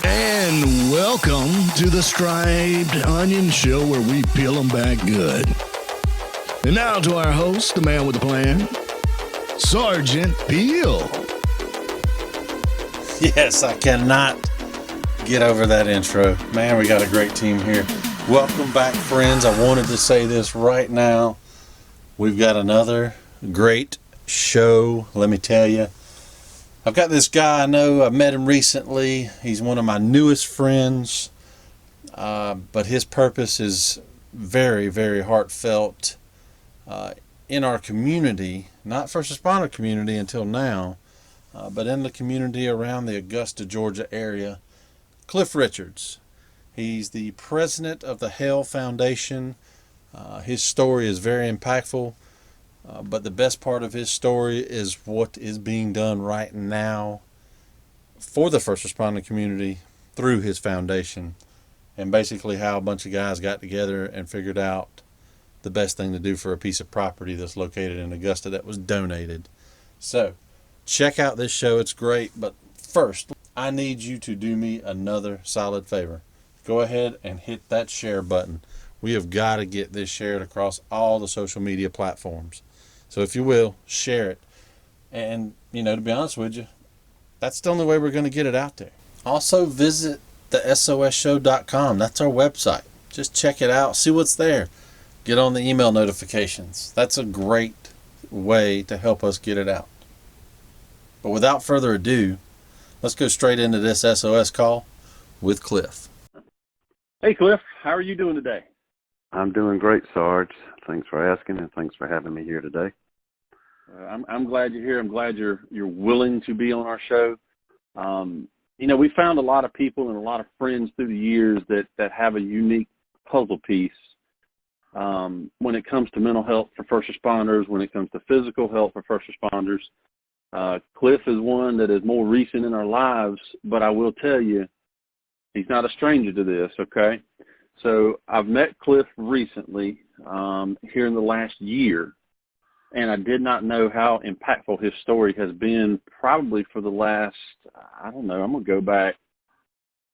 And welcome to the Striped Onion Show, where we peel them back good. And now to our host, the man with the plan, Sergeant Peel. Yes, I cannot get over that intro. Man, we got a great team here. Welcome back, friends. I wanted to say this right now. We've got another great show, let me tell you. I've got this guy I know. I met him recently. He's one of my newest friends, but his purpose is very, very heartfelt in our community, not first responder community until now, but in the community around the Augusta, Georgia area. Cliff Richards. He's the president of the Hale Foundation. His story is very impactful. But the best part of his story is what is being done right now for the first responder community through his foundation, and basically how a bunch of guys got together and figured out the best thing to do for a piece of property that's located in Augusta that was donated. So check out this show. It's great. But first, I need you to do me another solid favor. Go ahead and hit that share button. We have got to get this shared across all the social media platforms. So if you will, share it. And, to be honest with you, that's the only way we're going to get it out there. Also, visit the SOSshow.com. That's our website. Just check it out. See what's there. Get on the email notifications. That's a great way to help us get it out. But without further ado, let's go straight into this SOS call with Cliff. Hey, Cliff. How are you doing today? I'm doing great, Sarge. Thanks for asking, and thanks for having me here today. I'm glad you're here. I'm glad you're willing to be on our show. We found a lot of people and a lot of friends through the years that have a unique puzzle piece when it comes to mental health for first responders, when it comes to physical health for first responders. Cliff is one that is more recent in our lives, but I will tell you, he's not a stranger to this, okay? So I've met Cliff recently here in the last year, and I did not know how impactful his story has been probably for the last, I don't know, I'm going to go back,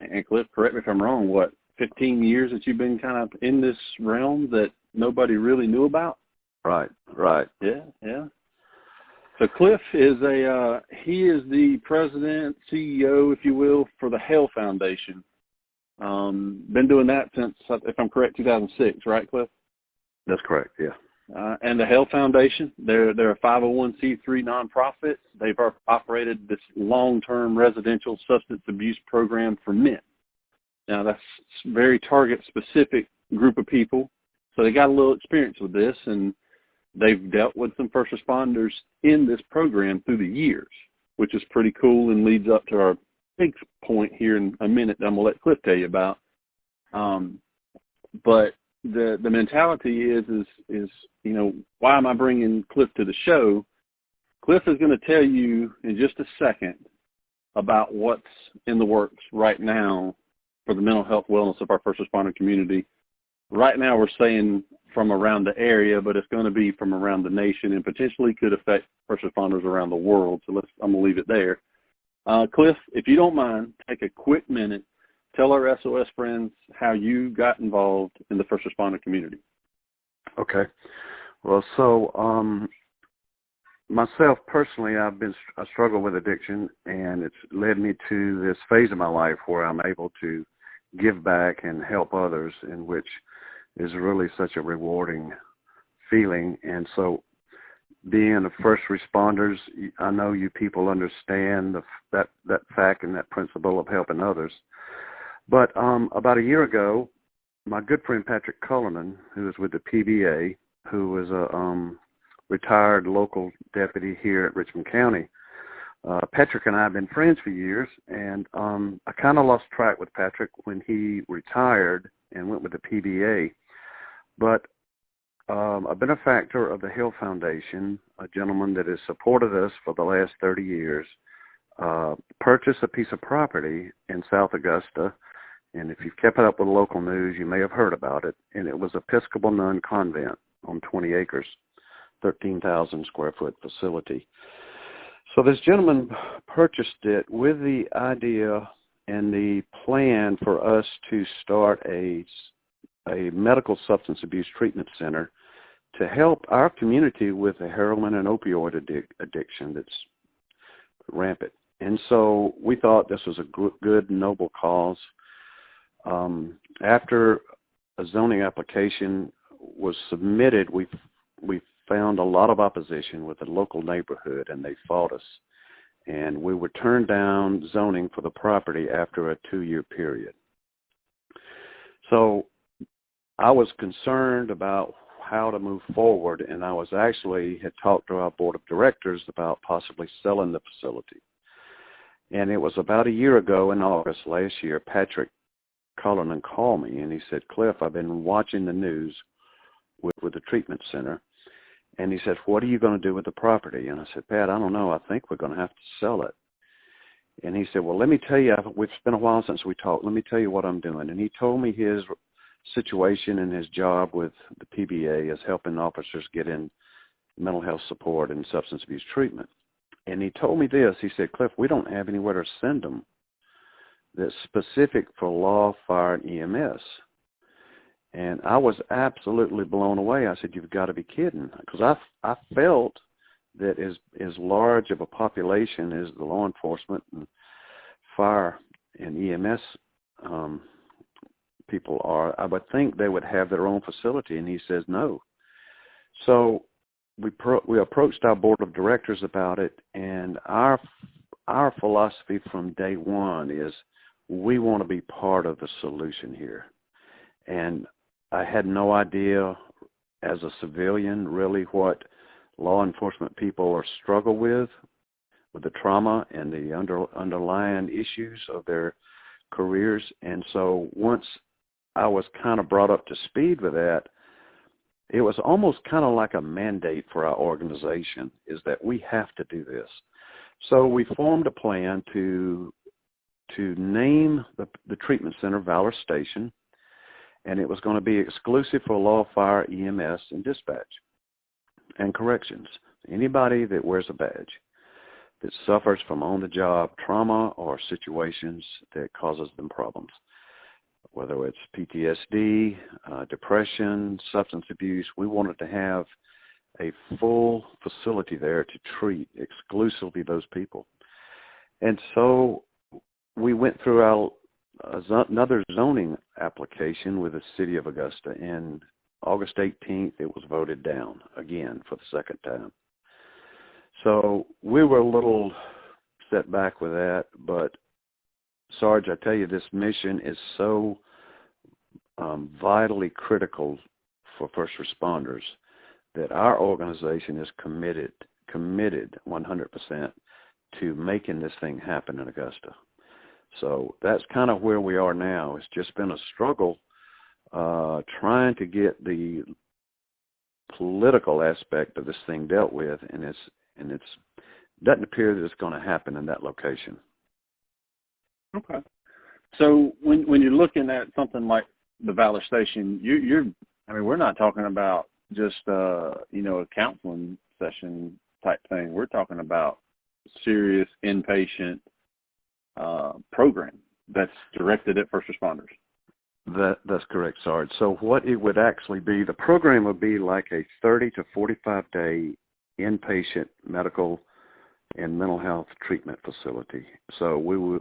and Cliff, correct me if I'm wrong, 15 years that you've been kind of in this realm that nobody really knew about? Right. Yeah. So Cliff is he is the president, CEO, if you will, for the Hale Foundation. Been doing that since, if I'm correct, 2006, right, Cliff? That's correct, yeah. And the Hale Foundation, they're a 501c3 nonprofit. They've operated this long-term residential substance abuse program for men. Now, that's a very target-specific group of people, so they got a little experience with this, and they've dealt with some first responders in this program through the years, which is pretty cool and leads up to our big point here in a minute that I'm going to let Cliff tell you about. But the mentality is why am I bringing Cliff to the show? Cliff is going to tell you in just a second about what's in the works right now for the mental health wellness of our first responder community. Right now we're saying from around the area, but it's going to be from around the nation and potentially could affect first responders around the world. So I'm going to leave it there. Cliff, if you don't mind, take a quick minute. Tell our SOS friends how you got involved in the first responder community. Okay. Well, so myself personally, I struggle with addiction, and it's led me to this phase of my life where I'm able to give back and help others, in which is really such a rewarding feeling. And so being a first responders, I know you people understand that fact and that principle of helping others. But about a year ago, my good friend Patrick Cullinan, who is with the PBA, who was a retired local deputy here at Richmond County, Patrick and I have been friends for years, and I kind of lost track with Patrick when he retired and went with the PBA. But a benefactor of the Hale Foundation, a gentleman that has supported us for the last 30 years, purchased a piece of property in South Augusta. And if you've kept up with local news, you may have heard about it. And it was Episcopal Nun Convent on 20 acres, 13,000 square foot facility. So this gentleman purchased it with the idea and the plan for us to start a medical substance abuse treatment center to help our community with the heroin and opioid addiction that's rampant. And so we thought this was a good, noble cause. After a zoning application was submitted, we found a lot of opposition with the local neighborhood, and they fought us. And we were turned down zoning for the property after a 2-year period. So I was concerned about how to move forward, and I had talked to our board of directors about possibly selling the facility. And it was about a year ago in August last year, Patrick Cullinan called me, and he said, Cliff, I've been watching the news with the treatment center. And he said, what are you going to do with the property? And I said, Pat, I don't know. I think we're going to have to sell it. And he said, well, let me tell you, it's been a while since we talked. Let me tell you what I'm doing. And he told me his situation and his job with the PBA is helping officers get in mental health support and substance abuse treatment. And he told me this. He said, Cliff, we don't have anywhere to send them that's specific for law, fire, and EMS. And I was absolutely blown away. I said, you've got to be kidding. Because I felt that as large of a population as the law enforcement and fire and EMS people are, I would think they would have their own facility. And he says no. So we approached our board of directors about it, and our philosophy from day one is we want to be part of the solution here. And I had no idea as a civilian really what law enforcement people struggle with the trauma and the underlying issues of their careers. And so once I was kind of brought up to speed with that, it was almost kind of like a mandate for our organization, is that we have to do this. So we formed a plan to name the treatment center Valor Station, and it was going to be exclusive for law, fire, EMS, and dispatch, and corrections. Anybody that wears a badge that suffers from on-the-job trauma or situations that causes them problems, whether it's PTSD, depression, substance abuse. We wanted to have a full facility there to treat exclusively those people. And so we went through another zoning application with the city of Augusta, and August 18th, it was voted down again for the second time. So we were a little set back with that, but Sarge, I tell you, this mission is so vitally critical for first responders that our organization is committed 100% to making this thing happen in Augusta. So that's kind of where we are now. It's just been a struggle trying to get the political aspect of this thing dealt with, and it doesn't appear that it's going to happen in that location. Okay. So when you're looking at something like the Valor Station, we're not talking about just a counseling session type thing. We're talking about serious inpatient program that's directed at first responders. That's correct, Sarge. So what it would actually be, the program would be like a 30 to 45 day inpatient medical and mental health treatment facility. So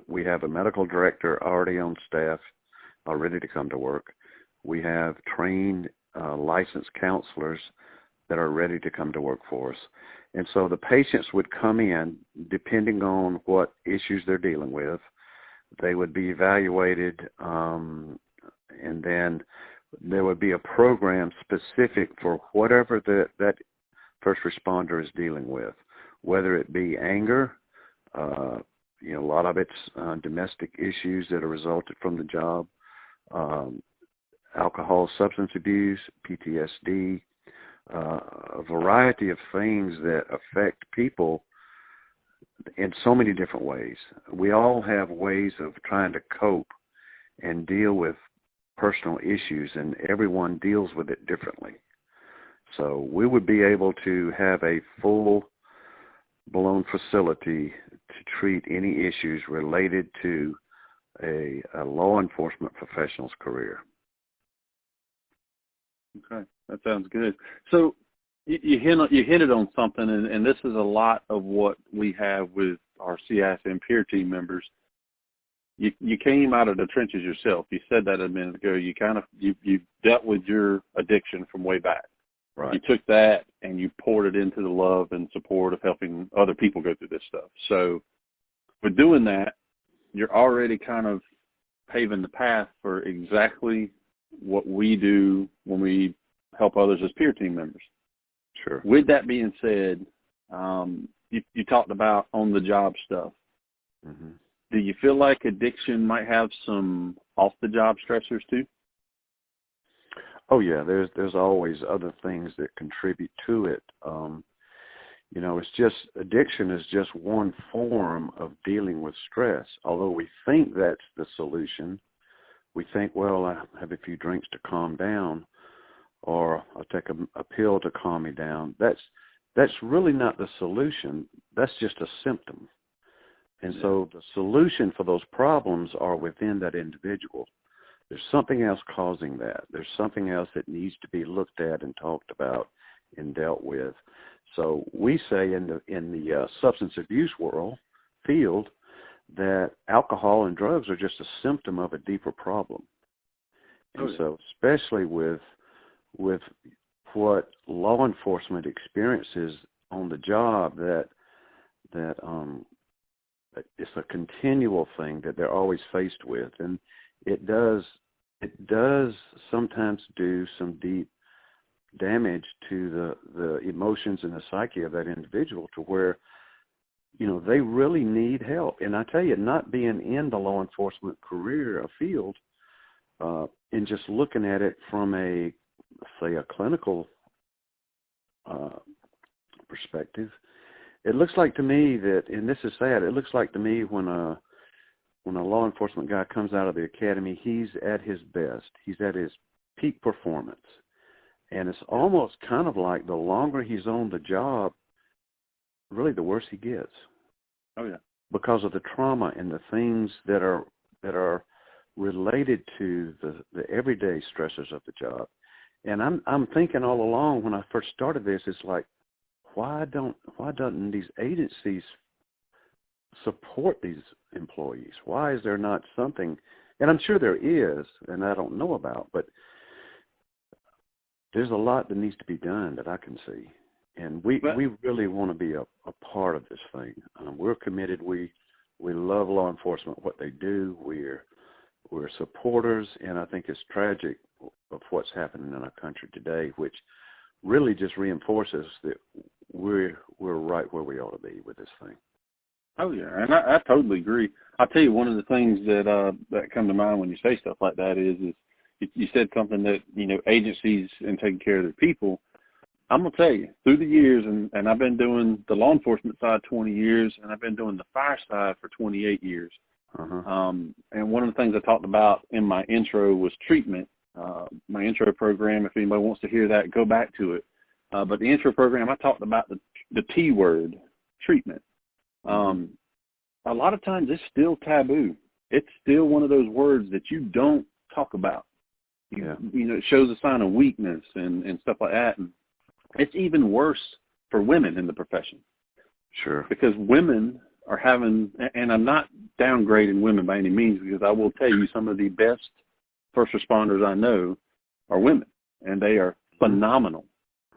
we have a medical director already on staff, ready to come to work. We have trained licensed counselors that are ready to come to work for us. And so the patients would come in, depending on what issues they're dealing with, they would be evaluated, and then there would be a program specific for whatever that first responder is dealing with, whether it be anger, a lot of it's domestic issues that are resulted from the job, alcohol, substance abuse, PTSD, a variety of things that affect people in so many different ways. We all have ways of trying to cope and deal with personal issues, and everyone deals with it differently. So we would be able to have a full blown facility to treat any issues related to a law enforcement professional's career. Okay, that sounds good. So you hinted on something, and this is a lot of what we have with our CISM peer team members. You came out of the trenches yourself. You said that a minute ago. You dealt with your addiction from way back. Right. You took that and you poured it into the love and support of helping other people go through this stuff. So with doing that, you're already kind of paving the path for exactly what we do when we help others as peer team members. Sure. With that being said, you talked about on-the-job stuff. Mm-hmm. Do you feel like addiction might have some off-the-job stressors too? Oh yeah, there's always other things that contribute to it. It's just addiction is just one form of dealing with stress. Although we think that's the solution, we think, well, I have a few drinks to calm down, or I'll take a pill to calm me down. That's really not the solution. That's just a symptom. And so the solution for those problems are within that individual. There's something else causing that. There's something else that needs to be looked at and talked about and dealt with. So we say in the substance abuse field that alcohol and drugs are just a symptom of a deeper problem. And so especially with what law enforcement experiences on the job, that it's a continual thing that they're always faced with, and it does sometimes do some deep damage to the emotions and the psyche of that individual, to where they really need help. And I tell you, not being in the law enforcement career, a field, and just looking at it from a clinical perspective, it looks like to me that, and this is sad, it looks like to me when a law enforcement guy comes out of the academy, he's at his best. He's at his peak performance. And it's almost kind of like the longer he's on the job, really the worse he gets. Oh yeah. Because of the trauma and the things that are related to the everyday stressors of the job. And I'm thinking all along when I first started this, it's like, why doesn't these agencies support these employees? Why is there not something? And I'm sure there is, and I don't know about, but there's a lot that needs to be done that I can see. And we really want to be a part of this thing. We're committed. We love law enforcement, what they do. We're supporters, and I think it's tragic of what's happening in our country today, which really just reinforces that we're right where we ought to be with this thing. Oh yeah, and I totally agree. I'll tell you, one of the things that come to mind when you say stuff like that is you said something that, agencies and taking care of their people. I'm going to tell you, through the years, and I've been doing the law enforcement side 20 years, and I've been doing the fire side for 28 years. Uh-huh. And one of the things I talked about in my intro was treatment. My intro program, if anybody wants to hear that, go back to it. But the intro program, I talked about the T word, treatment. A lot of times it's still taboo. It's still one of those words that you don't talk about. It shows a sign of weakness and stuff like that. And it's even worse for women in the profession. Sure. Because women are having, and I'm not downgrading women by any means, because I will tell you some of the best first responders I know are women, and they are phenomenal.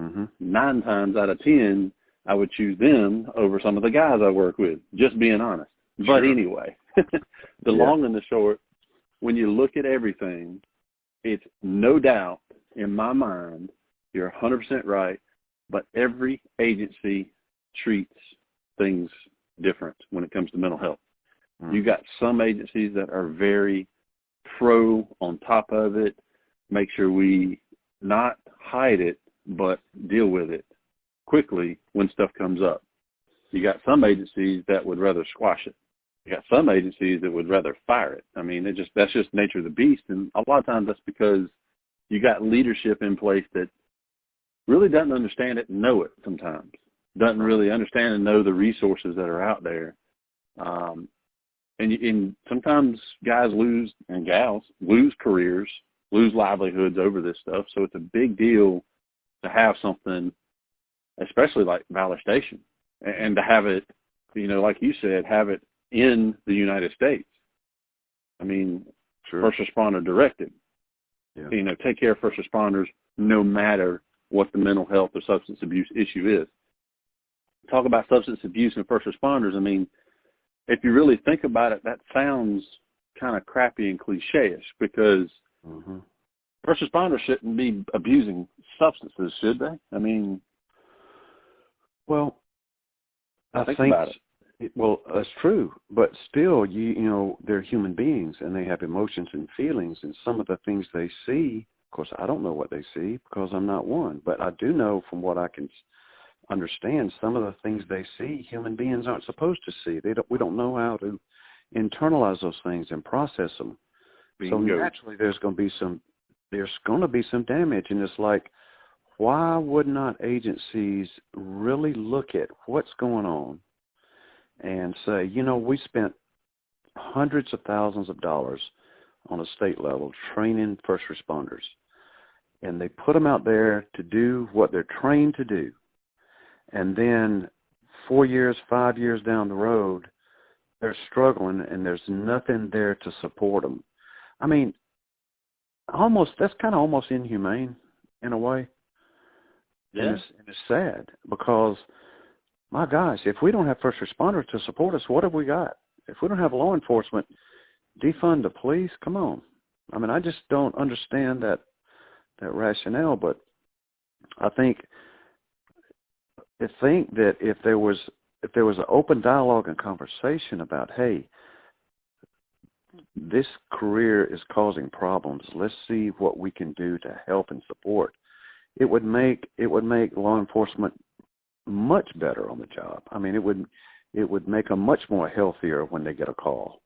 Mm-hmm. 9 times out of 10, I would choose them over some of the guys I work with, just being honest. Sure. But anyway, the long and the short, when you look at everything, it's no doubt in my mind, you're 100% right, but every agency treats things different when it comes to mental health. Mm-hmm. You got some agencies that are very pro on top of it, make sure we not hide it, but deal with it quickly when stuff comes up. You got some agencies that would rather squash it. You got some agencies that would rather fire it. I mean, that's just nature of the beast. And a lot of times that's because you got leadership in place that really doesn't understand it and know it sometimes. doesn't really understand and know the resources that are out there. And sometimes guys and gals lose careers, lose livelihoods over this stuff. So it's a big deal to have something, especially like Valor Station, and to have it, like you said, have it in the United States. I mean, Sure. first responder directed. Yeah. Take care of first responders no matter what the mental health or substance abuse issue is. Talk about substance abuse and first responders. I mean, if you really think about it, that sounds kind of crappy and cliche-ish, because first responders shouldn't be abusing substances, should they? I mean, well, I think think about it. Well, that's true, but still, they're human beings, and they have emotions and feelings, and some of the things they see, of course, I don't know what they see because I'm not one, but I do know from what I can understand, some of the things they see, human beings aren't supposed to see. We don't know how to internalize those things and process them. Bingo. So naturally, there's going to be some damage, and it's like, why would not agencies really look at what's going on and say, we spent hundreds of thousands of dollars on a state level training first responders, and they put them out there to do what they're trained to do. And then 4 years, 5 years down the road, they're struggling and there's nothing there to support them. I mean, that's kind of almost inhumane in a way. Yeah. And it's sad because, my gosh, if we don't have first responders to support us, what have we got? If we don't have law enforcement, defund the police, come on. I mean, I just don't understand that rationale, but I think that if there was an open dialogue and conversation about, hey, this career is causing problems, let's see what we can do to help and support, it would make law enforcement much better on the job. I mean, it would make them much more healthier when they get a call,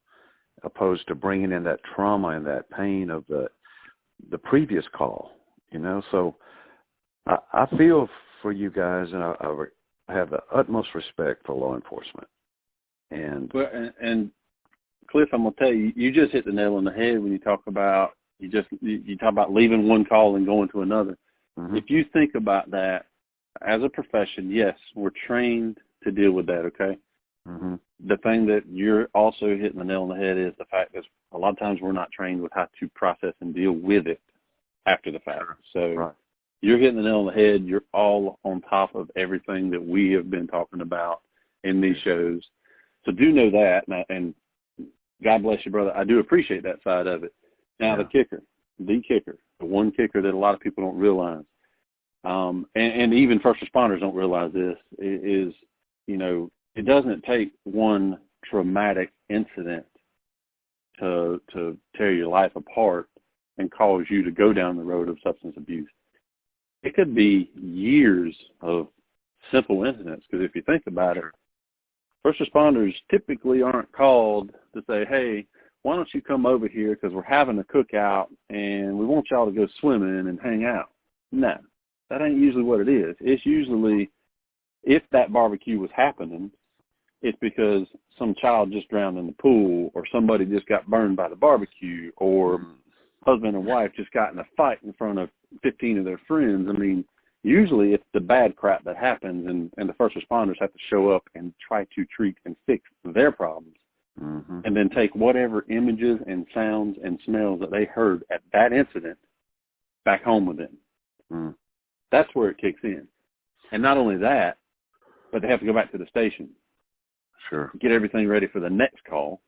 opposed to bringing in that trauma and that pain of the previous call. So I feel for you guys, and I have the utmost respect for law enforcement. And Cliff, I'm gonna tell you, you just hit the nail on the head when you talk about you talk about leaving one call and going to another. If you think about that as a profession, yes, we're trained to deal with that. Okay. The thing that you're also hitting the nail on the head is the fact that a lot of times we're not trained with how to process and deal with it after the fact. So you're hitting the nail on the head. You're all on top of everything that we have been talking about in these shows. So do know that, and God bless you, brother. I do appreciate that side of it. Now, the kicker, the one kicker that a lot of people don't realize, and even first responders don't realize this, is, it doesn't take one traumatic incident to tear your life apart and cause you to go down the road of substance abuse. It could be years of simple incidents, because if you think about it, first responders typically aren't called to say, hey, why don't you come over here because we're having a cookout and we want y'all to go swimming and hang out. No, that ain't usually what it is. It's usually, if that barbecue was happening, it's because some child just drowned in the pool, or somebody just got burned by the barbecue, or husband and wife just got in a fight in front of 15 of their friends. I mean, usually it's the bad crap that happens, and the first responders have to show up and try to treat and fix their problems, and then take whatever images and sounds and smells that they heard at that incident back home with them. That's where it kicks in. And not only that, but they have to go back to the station, get everything ready for the next call,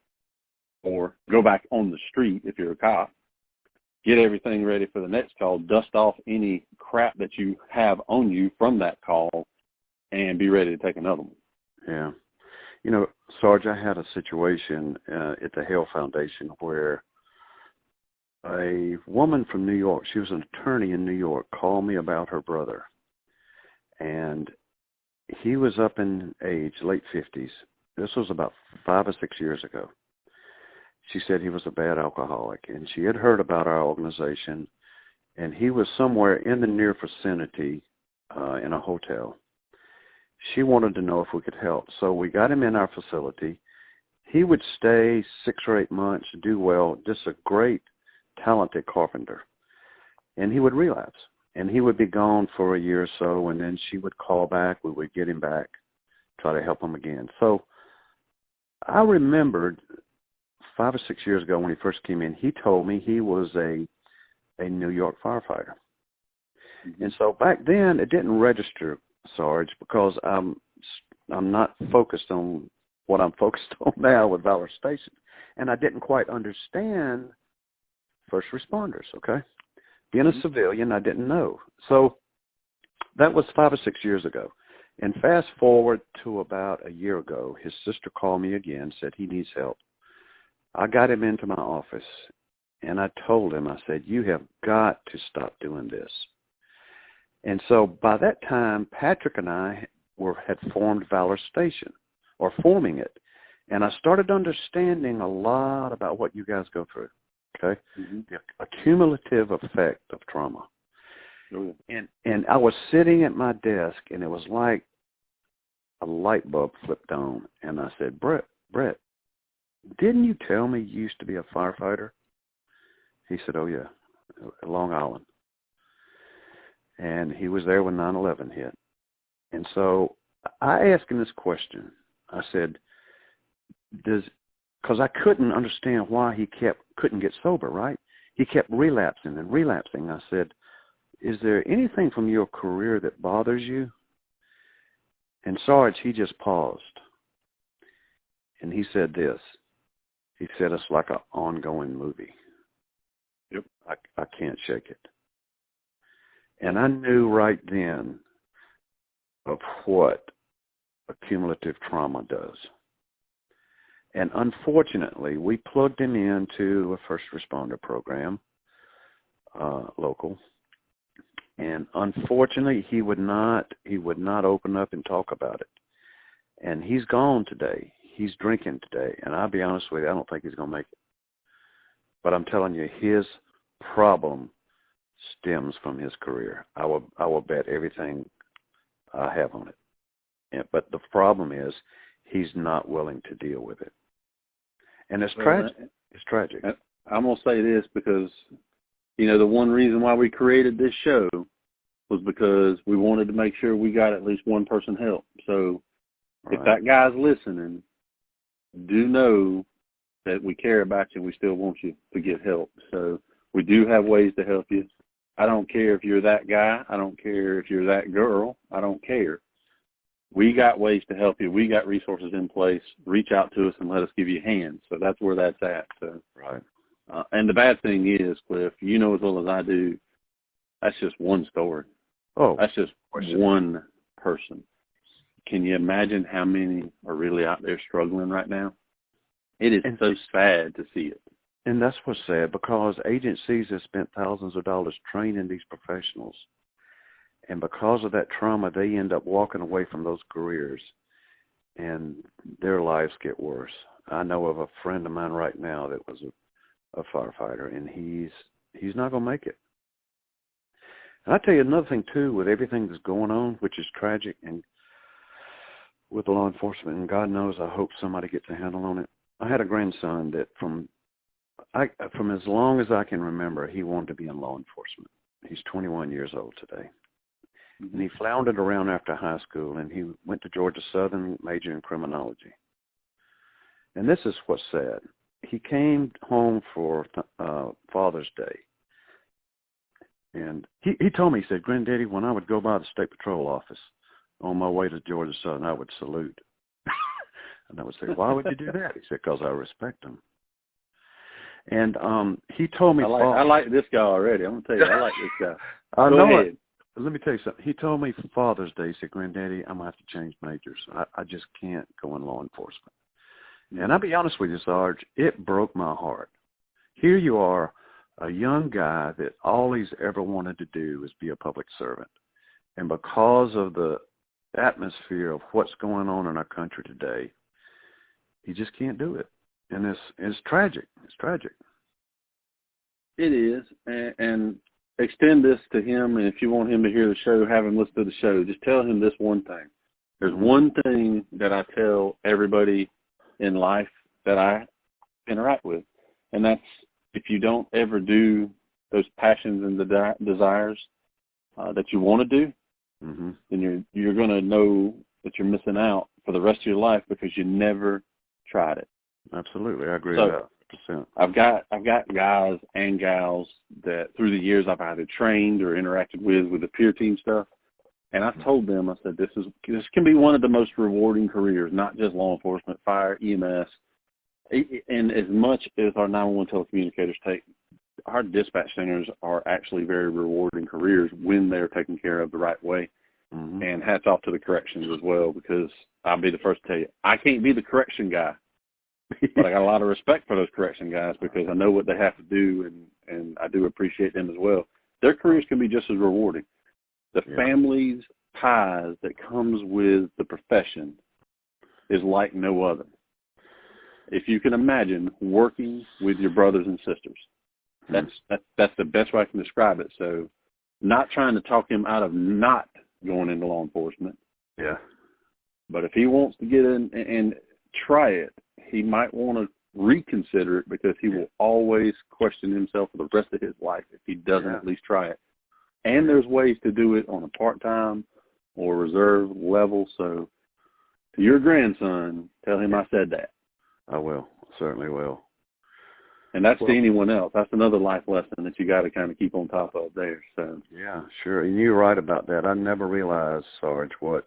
or go back on the street if you're a cop, get everything ready for the next call, dust off any crap that you have on you from that call, and be ready to take another one. Yeah. Sarge, I had a situation at the Hale Foundation where a woman from New York, she was an attorney in New York, called me about her brother. And he was up in age, late 50s. This was about 5 or 6 years ago. She said he was a bad alcoholic, and she had heard about our organization, and he was somewhere in the near vicinity in a hotel. she wanted to know if we could help. So we got him in our facility. He would stay 6 or 8 months, do well, just a great, talented carpenter. And he would relapse. And he would be gone for a year or so, and then she would call back. We would get him back, try to help him again. So I remembered 5 or 6 years ago when he first came in, he told me he was a New York firefighter. Mm-hmm. And so back then, it didn't register, Sarge, because I'm not focused on what I'm focused on now with Valor Station. And I didn't quite understand first responders, okay? Being a civilian, I didn't know. So that was 5 or 6 years ago. And fast forward to about a year ago, his sister called me again, said he needs help. I got him into my office, and I told him, I said, you have got to stop doing this. And so by that time, Patrick and I had formed Valor Station, or forming it. And I started understanding a lot about what you guys go through. Okay, mm-hmm. The accumulative effect of trauma. Oh, yeah. And I was sitting at my desk, and it was like a light bulb flipped on, and I said, Brett, didn't you tell me you used to be a firefighter? He said, oh, yeah, Long Island. And he was there when 9/11 hit. And so I asked him this question. I said, because I couldn't understand why he couldn't get sober, right? He kept relapsing and relapsing. I said, is there anything from your career that bothers you? And Sarge, he just paused. And he said this. He said, it's like an ongoing movie. Yep. I can't shake it. And I knew right then of what accumulative trauma does. And unfortunately, we plugged him into a first responder program, local. And unfortunately, he would not open up and talk about it. And he's gone today. He's drinking today. And I'll be honest with you, I don't think he's going to make it. But I'm telling you, his problem stems from his career. I will bet everything I have on it. But the problem is he's not willing to deal with it. And it's tragic. It's tragic. I'm going to say this because, the one reason why we created this show was because we wanted to make sure we got at least one person help. So if that guy's listening, do know that we care about you and we still want you to get help. So we do have ways to help you. I don't care if you're that guy. I don't care if you're that girl. I don't care. We got ways to help you. We got resources in place. Reach out to us and let us give you a hand. So that's where that's at. So, right. And the bad thing is, Cliff, you know as well as I do, that's just one story. Oh, that's just one person. Can you imagine how many are really out there struggling right now? It is so sad to see it. And that's what's sad, because agencies have spent thousands of dollars training these professionals. And because of that trauma, they end up walking away from those careers, and their lives get worse. I know of a friend of mine right now that was a firefighter, and he's not going to make it. And I tell you another thing, too, with everything that's going on, which is tragic, and with law enforcement, and God knows I hope somebody gets a handle on it. I had a grandson that from as long as I can remember, he wanted to be in law enforcement. He's 21 years old today. Mm-hmm. And he floundered around after high school, and he went to Georgia Southern, major in criminology. And this is what's sad. He came home for Father's Day. And he told me, he said, Granddaddy, when I would go by the State Patrol office on my way to Georgia Southern, I would salute. And I would say, why would you do that? He said, because I respect him. And he told me, I like this guy already. I'm going to tell you, I like this guy. I know it. Let me tell you something. He told me for Father's Day, he said, Granddaddy, I'm going to have to change majors. I just can't go in law enforcement. Mm-hmm. And I'll be honest with you, Sarge, it broke my heart. Here you are, a young guy that all he's ever wanted to do is be a public servant. And because of the atmosphere of what's going on in our country today, he just can't do it. And it's tragic. It's tragic. It is. And extend this to him. And if you want him to hear the show, have him listen to the show. Just tell him this one thing. There's one thing that I tell everybody in life that I interact with, and that's if you don't ever do those passions and desires that you want to do, then you're going to know that you're missing out for the rest of your life because you never tried it. Absolutely, I agree with that. I've got guys and gals that through the years I've either trained or interacted with the peer team stuff, and I've told them, I said, this can be one of the most rewarding careers, not just law enforcement, fire, EMS, and as much as our 911 telecommunicators take, our dispatch centers are actually very rewarding careers when they're taken care of the right way. And hats off to the corrections as well, because I'll be the first to tell you, I can't be the correction guy. But I got a lot of respect for those correction guys because I know what they have to do, and I do appreciate them as well. Their careers can be just as rewarding. The family's ties that comes with the profession is like no other. If you can imagine working with your brothers and sisters, that's the best way I can describe it. So not trying to talk him out of not going into law enforcement. Yeah. But if he wants to get in and try it, he might want to reconsider it because he will always question himself for the rest of his life if he doesn't at least try it. And there's ways to do it on a part-time or reserve level. So to your grandson, tell him I said that. I will. Certainly will. And that's to anyone else. That's another life lesson that you got to kind of keep on top of there. So yeah, sure. And you're right about that. I never realized, Sarge, what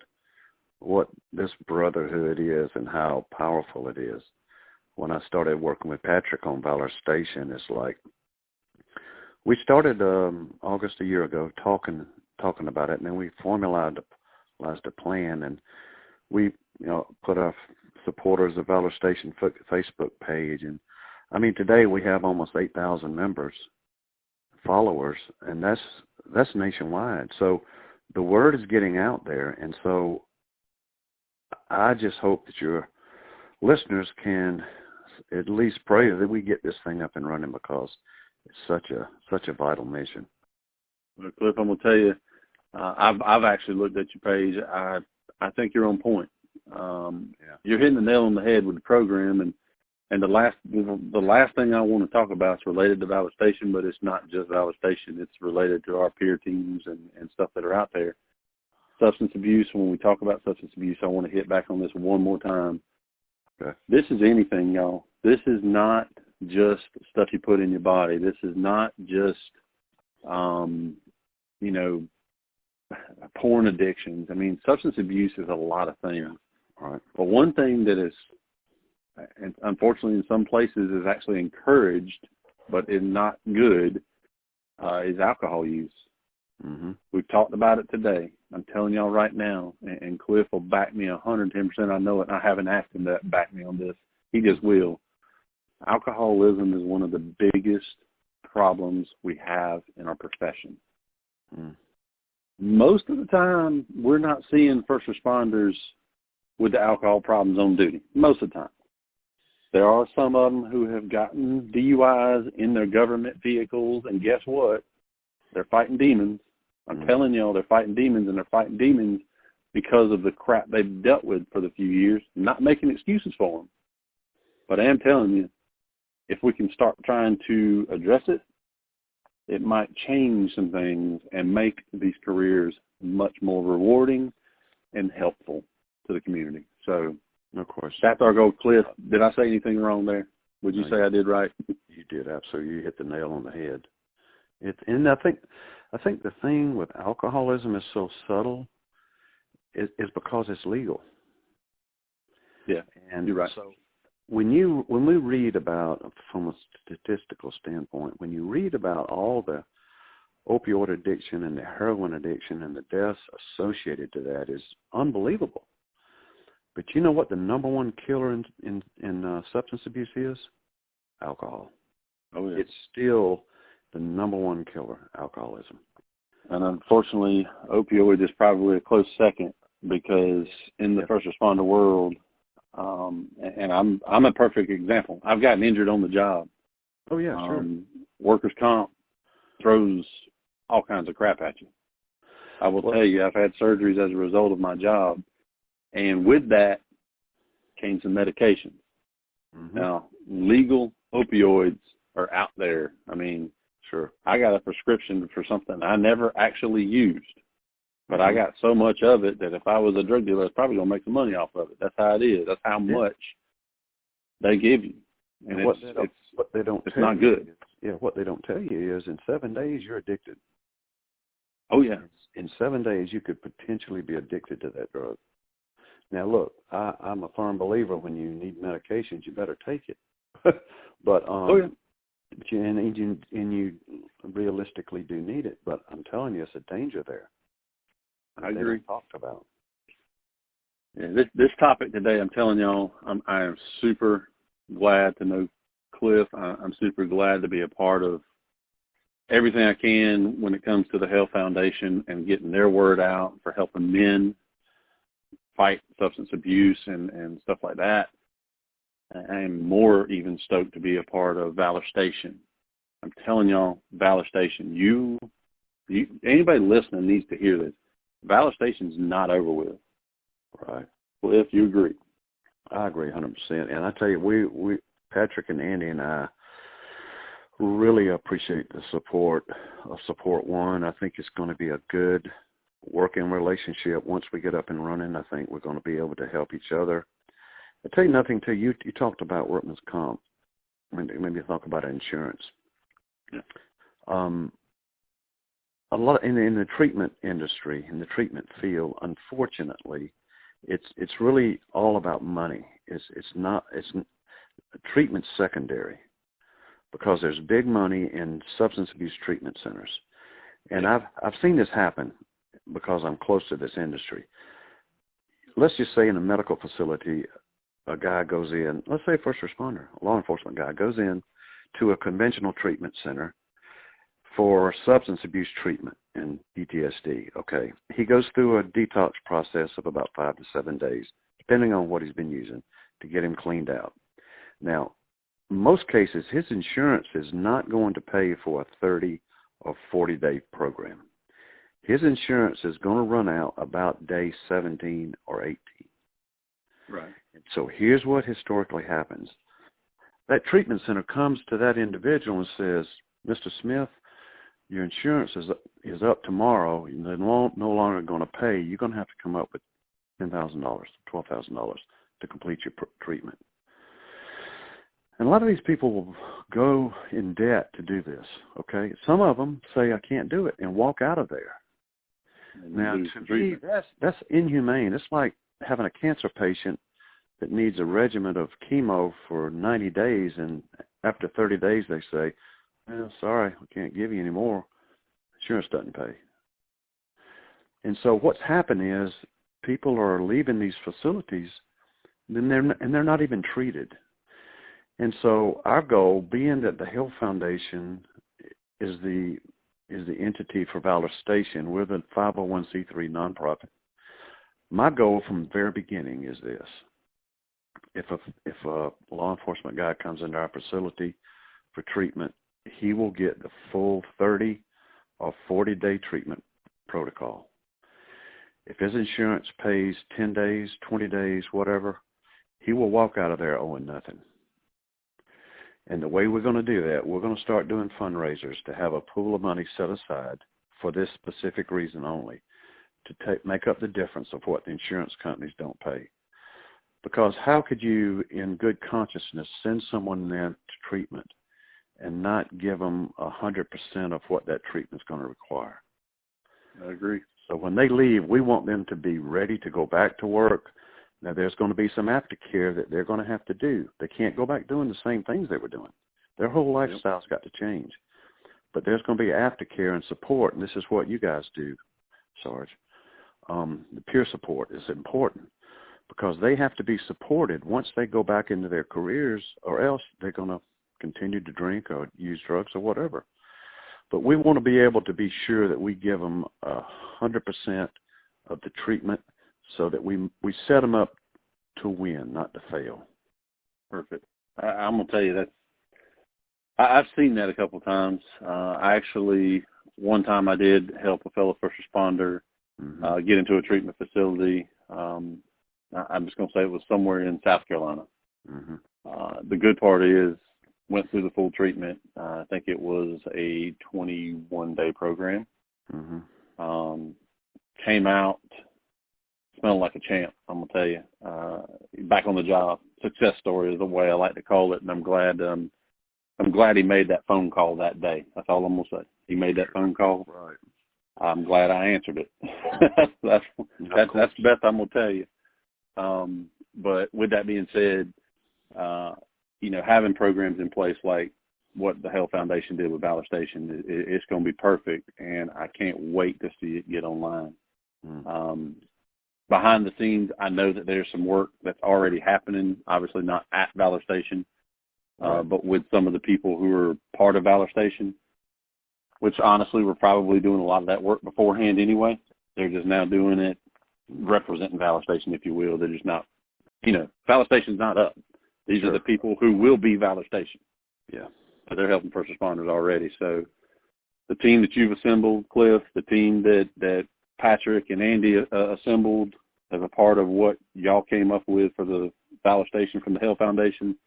this brotherhood is and how powerful it is. When I started working with Patrick on Valor Station, it's like we started August a year ago talking about it, and then we formalized a plan, and we put our supporters of Valor Station Facebook page, and I mean today we have almost 8,000 members, followers, and that's nationwide. So the word is getting out there, and so I just hope that your listeners can at least pray that we get this thing up and running because it's such a vital mission. Well, Cliff, I'm gonna tell you, I've actually looked at your page. I think you're on point. You're hitting the nail on the head with the program, and the last thing I want to talk about is related to Valor Station, but it's not just Valor Station. It's related to our peer teams and stuff that are out there. Substance abuse, when we talk about substance abuse, I want to hit back on this one more time. Okay. This is anything, y'all. This is not just stuff you put in your body. This is not just, porn addictions. I mean, substance abuse is a lot of things. Right. But one thing that is, and unfortunately in some places is actually encouraged, but is not good, is alcohol use. We've talked about it today. I'm telling y'all right now, and Cliff will back me 110%. I know it. And I haven't asked him to back me on this. He just will. Alcoholism is one of the biggest problems we have in our profession. Most of the time, we're not seeing first responders with the alcohol problems on duty. Most of the time. There are some of them who have gotten DUIs in their government vehicles, and guess what? They're fighting demons. I'm telling y'all, they're fighting demons, and they're fighting demons because of the crap they've dealt with for the few years. I'm not making excuses for them. But I am telling you, if we can start trying to address it, it might change some things and make these careers much more rewarding and helpful to the community. So, of course, that's our goal. Cliff, did I say anything wrong there? Would you say I did right? You did, absolutely. You hit the nail on the head. And I think the thing with alcoholism is so subtle is because it's legal. Yeah, and you're right. So when we read about, from a statistical standpoint, when you read about all the opioid addiction and the heroin addiction and the deaths associated to that is unbelievable. But you know what the number one killer in substance abuse is? Alcohol. Oh, yeah. It's still the number one killer, alcoholism. And unfortunately, opioid is probably a close second because in the first responder world, and I'm a perfect example. I've gotten injured on the job. Oh, yeah, sure. Workers' comp throws all kinds of crap at you. I will tell you, I've had surgeries as a result of my job, And with that came some medications. Mm-hmm. Now, legal opioids are out there. I mean, sure. I got a prescription for something I never actually used, but Mm-hmm. I got so much of it that if I was a drug dealer, I was probably going to make some money off of it. That's how it is. That's how much they give you. And what they don't it's tell not you good. what they don't tell you is in 7 days you're addicted. Oh, yeah. In 7 days you could potentially be addicted to that drug. Now, look, I'm a firm believer when you need medications, you better take it. But and you realistically do need it. But I'm telling you, it's a danger there. I agree. Talked about. Yeah, this topic today, I'm telling y'all, I am super glad to know Cliff. I'm super glad to be a part of everything I can when it comes to the Hale Foundation and getting their word out for helping men fight substance abuse and stuff like that. I am more even stoked to be a part of Valor Station. I'm telling y'all, Valor Station, you anybody listening needs to hear this. Valor Station's not over with. Right. Cliff, you agree? I agree 100%. And I tell you, we Patrick and Andy and I really appreciate the support of Support One. I think it's going to be a good working relationship. Once we get up and running, I think we're going to be able to help each other. I'll tell you nothing till you talked about workman's comp. Maybe talk about insurance. Yeah. A lot in the treatment industry, in the treatment field, unfortunately, it's really all about money. Treatment's secondary because there's big money in substance abuse treatment centers, and I've seen this happen because I'm close to this industry. Let's just say in a medical facility, a guy goes in, let's say a first responder, a law enforcement guy goes in to a conventional treatment center for substance abuse treatment and PTSD. Okay. He goes through a detox process of about 5 to 7 days, depending on what he's been using, to get him cleaned out. Now, in most cases, his insurance is not going to pay for a 30 or 40-day program. His insurance is going to run out about day 17 or 18. Right. So here's what historically happens. That treatment center comes to that individual and says, Mr. Smith, your insurance is up tomorrow, and they're no longer going to pay. You're going to have to come up with $10,000, $12,000 to complete your treatment. And a lot of these people will go in debt to do this, okay? Some of them say, I can't do it, and walk out of there. Now, to me, that's inhumane. It's like having a cancer patient that needs a regimen of chemo for 90 days, and after 30 days they say, well, sorry, we can't give you any more. Insurance doesn't pay. And so what's happened is people are leaving these facilities, and they're not even treated. And so our goal, being that the Hale Foundation is the entity for Valor Station, we're the 501c3 nonprofit. My goal from the very beginning is this: if a law enforcement guy comes into our facility for treatment, he will get the full 30 or 40-day treatment protocol. If his insurance pays 10 days, 20 days, whatever, he will walk out of there owing nothing. And the way we're going to do that, we're going to start doing fundraisers to have a pool of money set aside for this specific reason only, to make up the difference of what the insurance companies don't pay. Because how could you, in good consciousness, send someone there to treatment and not give them 100% of what that treatment's going to require? I agree. So when they leave, we want them to be ready to go back to work. Now, there's going to be some aftercare that they're going to have to do. They can't go back doing the same things they were doing. Their whole lifestyle's got to change. But there's going to be aftercare and support, and this is what you guys do, Sarge. The peer support is important because they have to be supported once they go back into their careers, or else they're going to continue to drink or use drugs or whatever. But we want to be able to be sure that we give them 100% of the treatment so that we set them up to win, not to fail. Perfect. I'm going to tell you that I've seen that a couple of times. One time I did help a fellow first responder get into a treatment facility. I'm just going to say it was somewhere in South Carolina. Mm-hmm. The good part is, went through the full treatment. I think it was a 21-day program. Mm-hmm. Came out smelling like a champ, I'm going to tell you. Back on the job. Success story is the way I like to call it, and I'm glad he made that phone call that day. That's all I'm going to say. He made that phone call. Right. I'm glad I answered it. that's the best I'm going to tell you. But with that being said, having programs in place like what the Hale Foundation did with Valor Station, it's going to be perfect, and I can't wait to see it get online. Behind the scenes, I know that there's some work that's already happening, obviously not at Valor Station, but with some of the people who are part of Valor Station, which honestly were probably doing a lot of that work beforehand anyway. They're just now doing it, representing Valor Station, if you will. They're just not, Valor Station's not up. These are the people who will be Valor Station. Yeah. So they're helping first responders already. So the team that you've assembled, Cliff, the team that Patrick and Andy assembled as a part of what y'all came up with for the Valor Station from the Hale Foundation,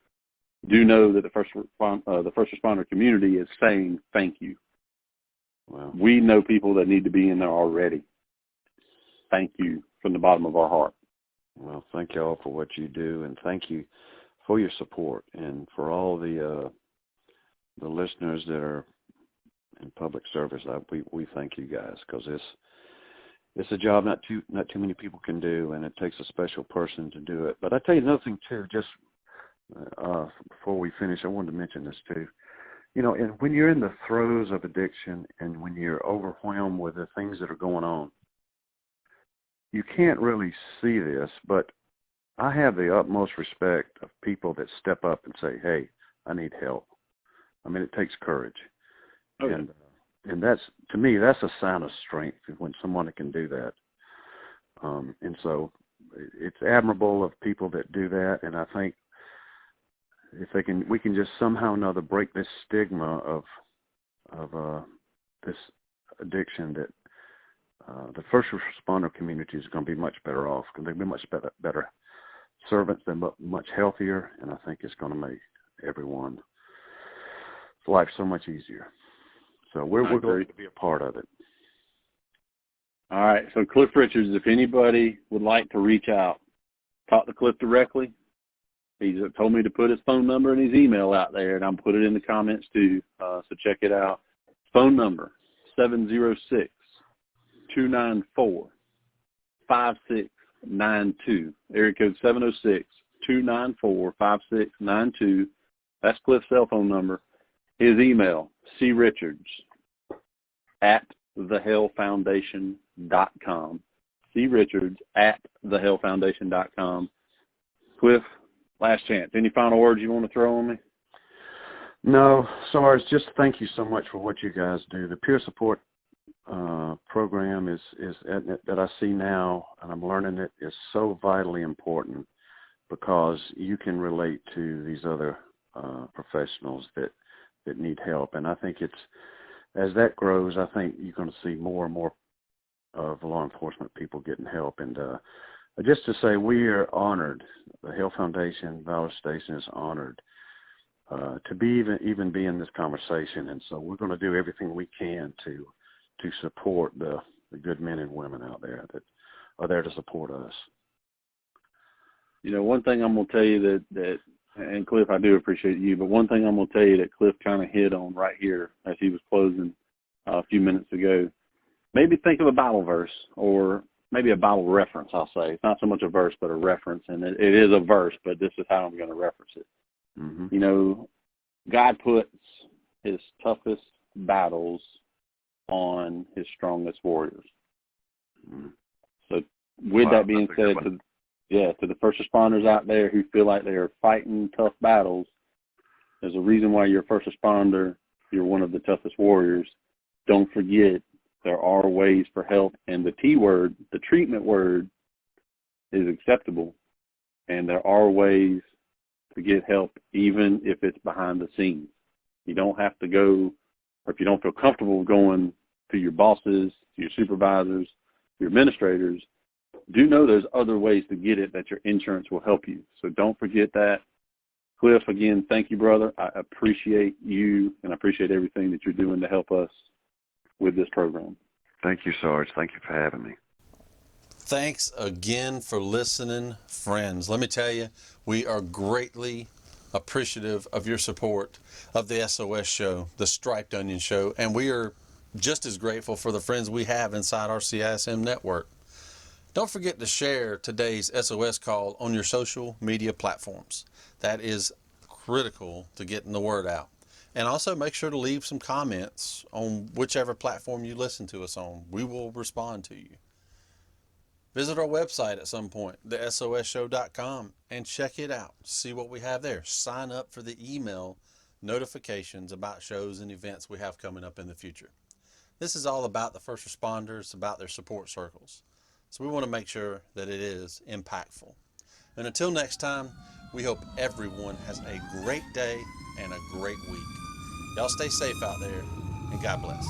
do know that the first responder community is saying thank you. Wow. We know people that need to be in there already. Thank you from the bottom of our heart. Well, thank you all for what you do, and thank you for your support, and for all the listeners that are in public service. We thank you guys, because it's a job not too many people can do, and it takes a special person to do it. But I tell you another thing too. Just before we finish, I wanted to mention this too. And when you're in the throes of addiction, and when you're overwhelmed with the things that are going on, you can't really see this, but I have the utmost respect of people that step up and say, "Hey, I need help." I mean, it takes courage. Okay. And that's, to me, that's a sign of strength when someone can do that. And so it's admirable of people that do that. And I think if we can just somehow or another break this stigma of this addiction, that the first responder community is going to be much better off, because they'll be much better servants, and much healthier. And I think it's going to make everyone's life so much easier. So we're going to be a part of it. All right. So Cliff Richards, if anybody would like to reach out, talk to Cliff directly. He's told me to put his phone number and his email out there, and I'm put it in the comments too. So check it out. Phone number 706-294-5692. Area code 706-294-5692. That's Cliff's cell phone number. His email, crichards@thehalefoundation.com. crichards@thehalefoundation.com. Cliff, last chance. Any final words you want to throw on me? No, Sarge, just thank you so much for what you guys do. The peer support program is that I see now, and I'm learning it, is so vitally important, because you can relate to these other professionals that need help. And I think as that grows, I think you're going to see more and more of law enforcement people getting help. And just to say, we are honored. The Hale Foundation, Valor Station is honored to be even be in this conversation. And so we're going to do everything we can to support the good men and women out there that are there to support us. One thing I'm going to tell you that and Cliff, I do appreciate you, but one thing I'm going to tell you that Cliff kind of hit on right here as he was closing a few minutes ago, maybe think of a Bible verse, or maybe a Bible reference, I'll say. It's not so much a verse, but a reference, and it is a verse, but this is how I'm going to reference it. Mm-hmm. God puts his toughest battles on his strongest warriors. Mm-hmm. So with that being said, to the first responders out there who feel like they are fighting tough battles, there's a reason why you're a first responder. You're one of the toughest warriors. Don't forget, there are ways for help, and the T word, the treatment word, is acceptable, and there are ways to get help, even if it's behind the scenes. You don't have to go, or if you don't feel comfortable going to your bosses, to your supervisors, your administrators, do know there's other ways to get it that your insurance will help you. So don't forget that. Cliff, again, thank you, brother. I appreciate you, and I appreciate everything that you're doing to help us with this program. Thank you, Sarge. Thank you for having me. Thanks again for listening, friends. Let me tell you, we are greatly appreciative of your support of the SOS show, the Striped Onion show, and we are just as grateful for the friends we have inside our CISM network. Don't forget to share today's SOS call on your social media platforms. That is critical to getting the word out. And also make sure to leave some comments on whichever platform you listen to us on. We will respond to you. Visit our website at some point, thesosshow.com, and check it out. See what we have there. Sign up for the email notifications about shows and events we have coming up in the future. This is all about the first responders, about their support circles. So we want to make sure that it is impactful. And until next time, we hope everyone has a great day and a great week. Y'all stay safe out there, and God bless.